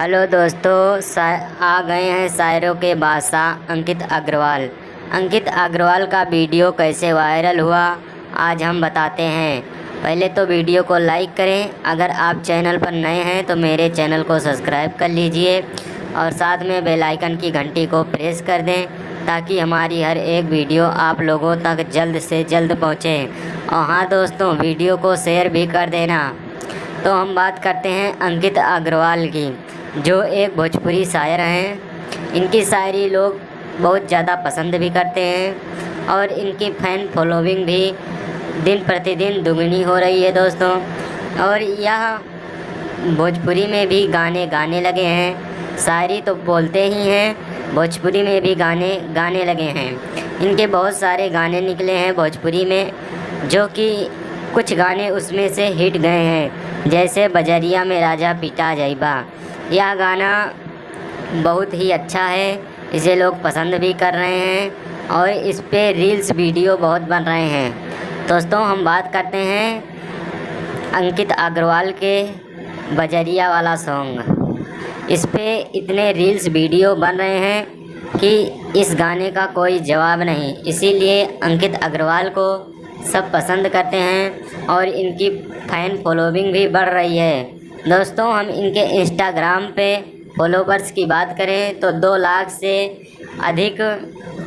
Hello दोस्तों, आ गए हैं शायरों के बादशाह अंकित अग्रवाल। अंकित अग्रवाल का वीडियो कैसे वायरल हुआ आज हम बताते हैं। पहले तो वीडियो को लाइक करें। अगर आप चैनल पर नए हैं तो मेरे चैनल को सब्सक्राइब कर लीजिए और साथ में बेल आइकन की घंटी को प्रेस कर दें ताकि हमारी हर एक वीडियो आप लोगों तक जल्द से जल्द पहुँचे। और हाँ दोस्तों, वीडियो को शेयर भी कर देना। तो हम बात करते हैं अंकित अग्रवाल की, जो एक भोजपुरी शायर हैं। इनकी शायरी लोग बहुत ज़्यादा पसंद भी करते हैं और इनकी फ़ैन फॉलोइंग भी दिन प्रतिदिन दुगनी हो रही है दोस्तों। और यह भोजपुरी में भी गाने गाने लगे हैं। शायरी तो बोलते ही हैं, भोजपुरी में भी गाने गाने लगे हैं। इनके बहुत सारे गाने निकले हैं भोजपुरी में, जो कि कुछ गाने उसमें से हिट गए हैं, जैसे बजरिया में राजा पिटा जाइबा। यह गाना बहुत ही अच्छा है, इसे लोग पसंद भी कर रहे हैं और इस पे रील्स वीडियो बहुत बन रहे हैं। दोस्तों, हम बात करते हैं अंकित अग्रवाल के बजरिया वाला सॉन्ग। इस पे इतने रील्स वीडियो बन रहे हैं कि इस गाने का कोई जवाब नहीं। इसीलिए अंकित अग्रवाल को सब पसंद करते हैं और इनकी फ़ैन फॉलोइंग भी बढ़ रही है। दोस्तों, हम इनके इंस्टाग्राम पे फॉलोवर्स की बात करें तो 2 लाख से अधिक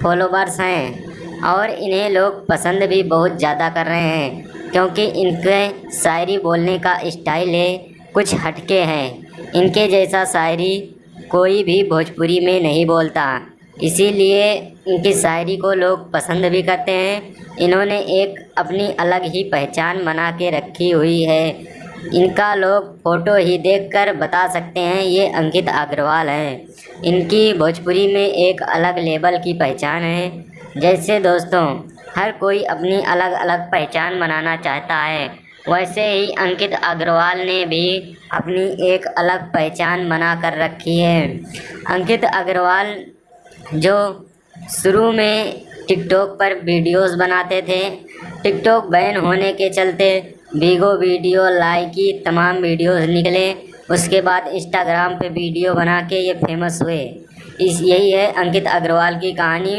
फॉलोवर्स हैं और इन्हें लोग पसंद भी बहुत ज़्यादा कर रहे हैं, क्योंकि इनके शायरी बोलने का स्टाइल है कुछ हटके हैं। इनके जैसा शायरी कोई भी भोजपुरी में नहीं बोलता, इसीलिए इनकी शायरी को लोग पसंद भी करते हैं। इन्होंने एक अपनी अलग ही पहचान बना के रखी हुई है। इनका लोग फ़ोटो ही देखकर बता सकते हैं ये अंकित अग्रवाल हैं। इनकी भोजपुरी में एक अलग लेवल की पहचान है। जैसे दोस्तों, हर कोई अपनी अलग अलग पहचान बनाना चाहता है, वैसे ही अंकित अग्रवाल ने भी अपनी एक अलग पहचान बना कर रखी है। अंकित अग्रवाल जो शुरू में टिकटॉक पर वीडियोस बनाते थे, टिकटॉक बैन होने के चलते बिगो वीडियो, लाइकी तमाम वीडियोस निकले। उसके बाद इंस्टाग्राम पे वीडियो बना के ये फेमस हुए। यही है अंकित अग्रवाल की कहानी।